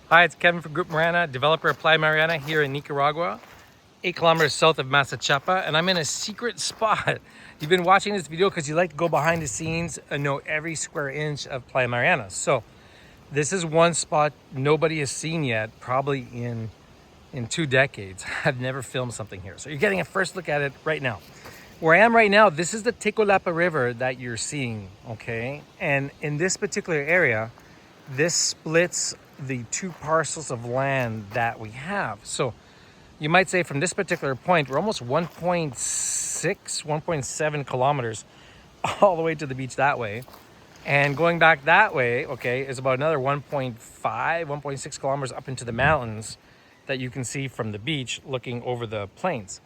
Hi, it's Kevin from Grupo Mariana, developer of Playa Mariana here in Nicaragua, 8 kilometers south of Mazachapa, and I'm in a secret spot. You've been watching this video because you like to go behind the scenes and know every square inch of Playa Mariana. So this is one spot nobody has seen yet, probably in 2 decades. I've never filmed something here. So you're getting a first look at it right now. Where I am right now, this is the Tecolapa River that you're seeing, okay? And in this particular area, this splits the 2 parcels of land that we have. So you might say from this particular point, we're almost 1.6, 1.7 kilometers all the way to the beach that way. And going back that way, okay, is about another 1.5, 1.6 kilometers up into the mountains that you can see from the beach looking over the plains.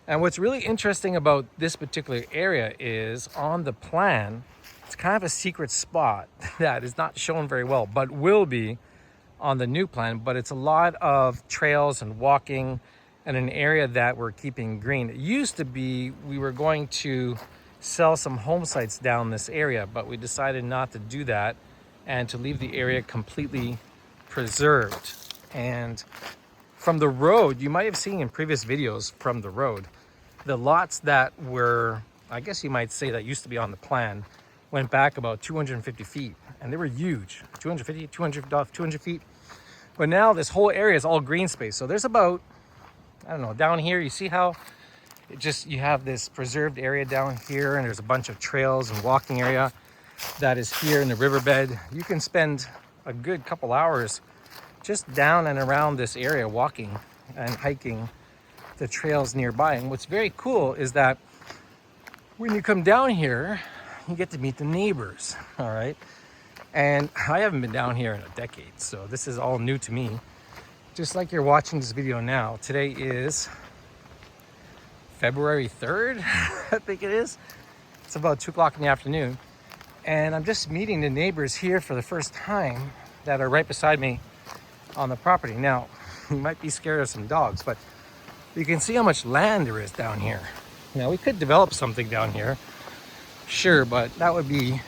And what's really interesting about this particular area is on the plan, it's kind of a secret spot that is not shown very well, but will be on the new plan. But it's a lot of trails and walking and an area that we're keeping green. It used to be we were going to sell some home sites down this area, but we decided not to do that and to leave the area completely preserved. And from the road, you might have seen in previous videos from the road, the lots that were, I guess you might say that used to be on the plan, went back about 250 feet, and they were huge, 250, 200 feet. But now this whole area is all green space. So there's about, I don't know, down here, you see how you have this preserved area down here, and there's a bunch of trails and walking area that is here in the riverbed. You can spend a good couple hours just down and around this area walking and hiking the trails nearby. And what's very cool is that when you come down here, you get to meet the neighbors, all right? And I haven't been down here in a decade, so this is all new to me. Just like you're watching this video now, today is February 3rd, I think it is. It's about 2 o'clock in the afternoon. And I'm just meeting the neighbors here for the first time that are right beside me on the property. Now, you might be scared of some dogs, but you can see how much land there is down here. Now, we could develop something down here, sure, but that'd be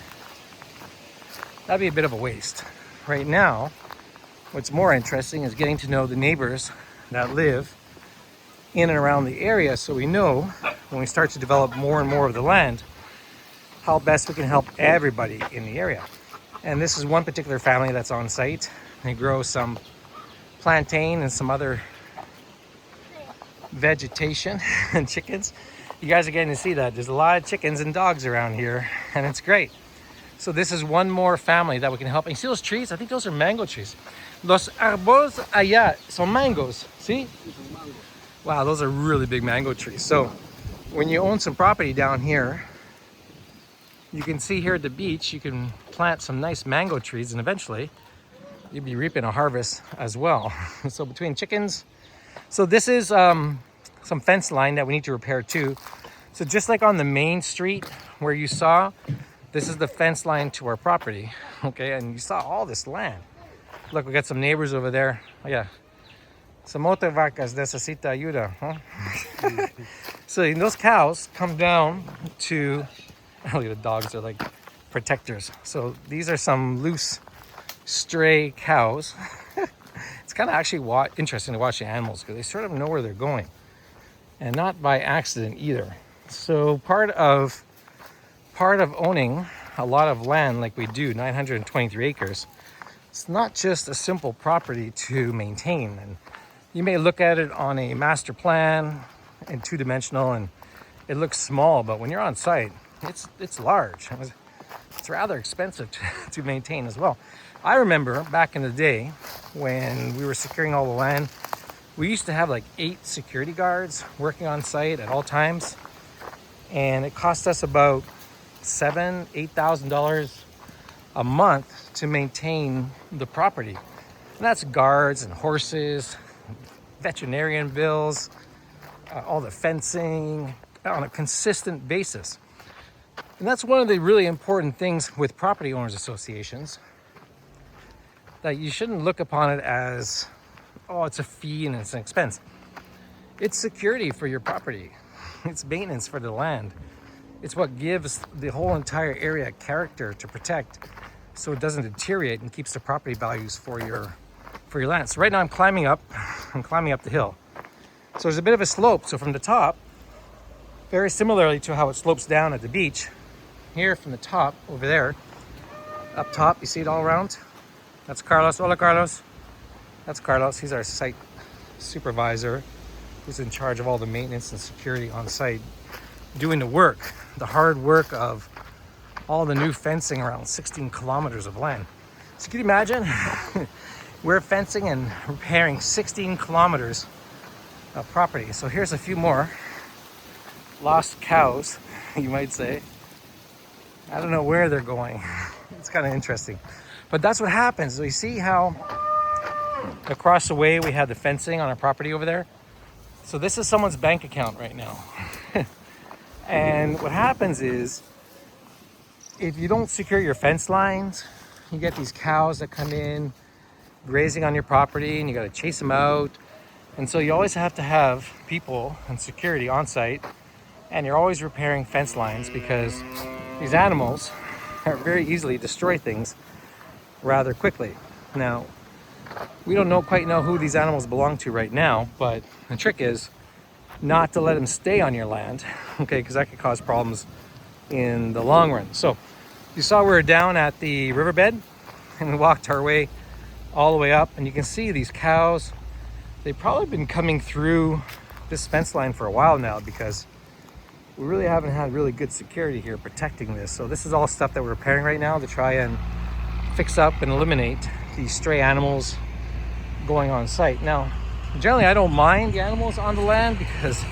a bit of a waste. Right now, what's more interesting is getting to know the neighbors that live in and around the area, so we know when we start to develop more and more of the land, how best we can help everybody in the area. And this is one particular family that's on site. They grow some plantain and some other vegetation and chickens. You guys are getting to see that. There's a lot of chickens and dogs around here, and it's great. So this is one more family that we can help. And you see those trees? I think those are mango trees. Los árboles allá son mangoes. See? Wow, those are really big mango trees. So when you own some property down here, you can see here at the beach, you can plant some nice mango trees, and eventually you'll be reaping a harvest as well. So between chickens, so this is some fence line that we need to repair too. So just like on the main street where you saw, this is the fence line to our property, okay? And you saw all this land. Look, we got some neighbors over there. Oh, yeah. Samote vacas necesita ayuda, huh? So those cows come down to, look at the dogs, are like protectors. So these are some loose stray cows. It's kind of actually interesting to watch the animals because they sort of know where they're going, and not by accident either. So part of owning a lot of land like we do, 923 acres, it's not just a simple property to maintain. And you may look at it on a master plan and 2-dimensional, and it looks small, but when you're on site, it's large. It's rather expensive to maintain as well. I remember back in the day when we were securing all the land, we used to have like 8 security guards working on site at all times, and it cost us about $7,000-8,000 a month to maintain the property. And that's guards and horses, veterinarian bills, all the fencing on a consistent basis. And that's one of the really important things with property owners associations, that you shouldn't look upon it as, oh, it's a fee and it's an expense. It's security for your property. It's maintenance for the land. It's what gives the whole entire area character to protect, so it doesn't deteriorate and keeps the property values for for your land. So right now I'm climbing up the hill. So there's a bit of a slope. So from the top, very similarly to how it slopes down at the beach, here from the top over there, up top, you see it all around? That's Carlos. Hola, Carlos. That's Carlos. He's our site supervisor. He's in charge of all the maintenance and security on site, doing the work, the hard work of all the new fencing around 16 kilometers of land. So can you imagine? We're fencing and repairing 16 kilometers of property. So here's a few more lost cows, you might say. I don't know where they're going. It's kind of interesting. But that's what happens. So you see how across the way we have the fencing on our property over there? So this is someone's bank account right now. And what happens is, if you don't secure your fence lines, you get these cows that come in grazing on your property and you got to chase them out. And so you always have to have people and security on site, and you're always repairing fence lines because these animals very easily destroy things rather quickly. Now, we don't quite know who these animals belong to right now, but the trick is not to let them stay on your land, okay, because that could cause problems in the long run. So you saw we were down at the riverbed and we walked our way all the way up, and you can see these cows. They've probably been coming through this fence line for a while now because we really haven't had really good security here protecting this. So this is all stuff that we're repairing right now to try and fix up and eliminate these stray animals going on site. Now, generally I don't mind the animals on the land because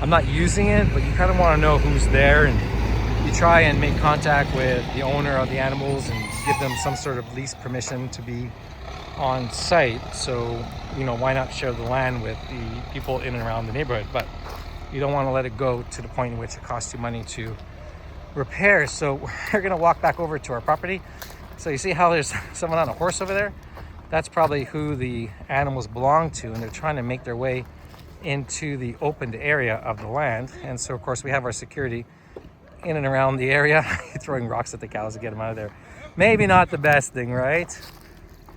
I'm not using it, but you kind of want to know who's there, and you try and make contact with the owner of the animals and give them some sort of lease permission to be on site. So, you know, why not share the land with the people in and around the neighborhood? But you don't want to let it go to the point in which it costs you money to repair. So we're going to walk back over to our property. So you see how there's someone on a horse over there? That's probably who the animals belong to, and they're trying to make their way into the opened area of the land. And so of course we have our security in and around the area, throwing rocks at the cows to get them out of there. Maybe not the best thing, right?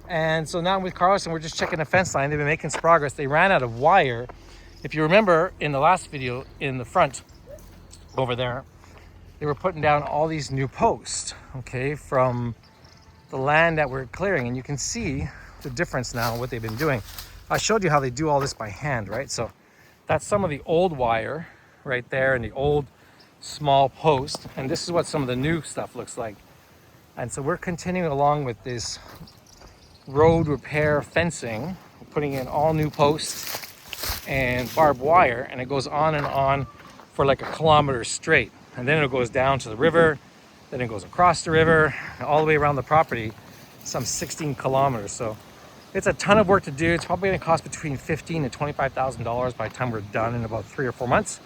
And so now with Carlos, and we're just checking the fence line. They've been making some progress. They ran out of wire. If you remember in the last video, in the front over there, they were putting down all these new posts, okay, from the land that we're clearing. And you can see the difference now, what they've been doing. I showed you how they do all this by hand, right? So that's some of the old wire right there and the old small post. And this is what some of the new stuff looks like. And so we're continuing along with this road repair fencing, putting in all new posts and barbed wire, and it goes on for like a kilometer straight, and then it goes down to the river, then it goes across the river all the way around the property, some 16 kilometers. So it's a ton of work to do. It's probably going to cost between $15,000 and $25,000 by the time we're done in about 3 or 4 months,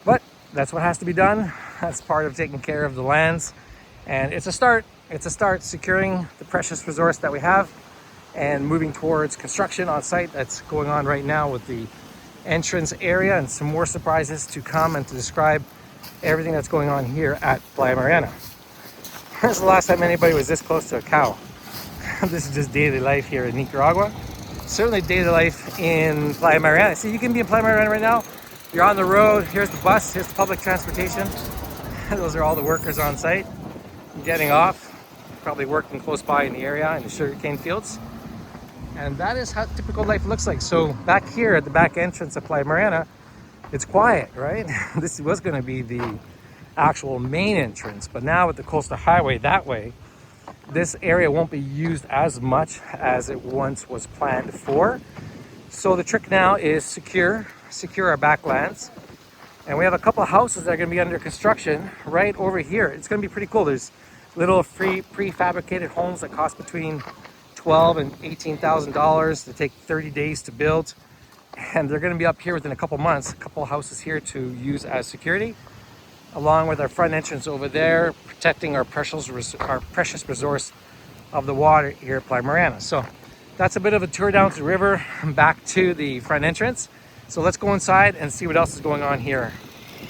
but that's what has to be done. That's part of taking care of the lands, and it's a start securing the precious resource that we have and moving towards construction on site. That's going on right now with the entrance area, and some more surprises to come and to describe everything that's going on here at Playa Mariana. When's the last time anybody was this close to a cow? This is just daily life here in Nicaragua. Certainly daily life in Playa Mariana. See, you can be in Playa Mariana right now. You're on the road. Here's the bus. Here's the public transportation. Those are all the workers on site getting off. Probably working close by in the area in the sugarcane fields. And that is how typical life looks like. So back here at the back entrance of Playa Mariana, it's quiet, right? This was going to be the actual main entrance, but now with the coastal highway that way, this area won't be used as much as it once was planned for. So the trick now is secure our backlands. And we have a couple of houses that are going to be under construction right over here. It's going to be pretty cool. There's little free prefabricated homes that cost between $12,000 and $18,000. They take 30 days to build, and they're going to be up here within a couple months. A couple of houses here to use as security, along with our front entrance over there, protecting our precious resource of the water here at Playa Mariana. So that's a bit of a tour down to the river and back to the front entrance. So let's go inside and see what else is going on here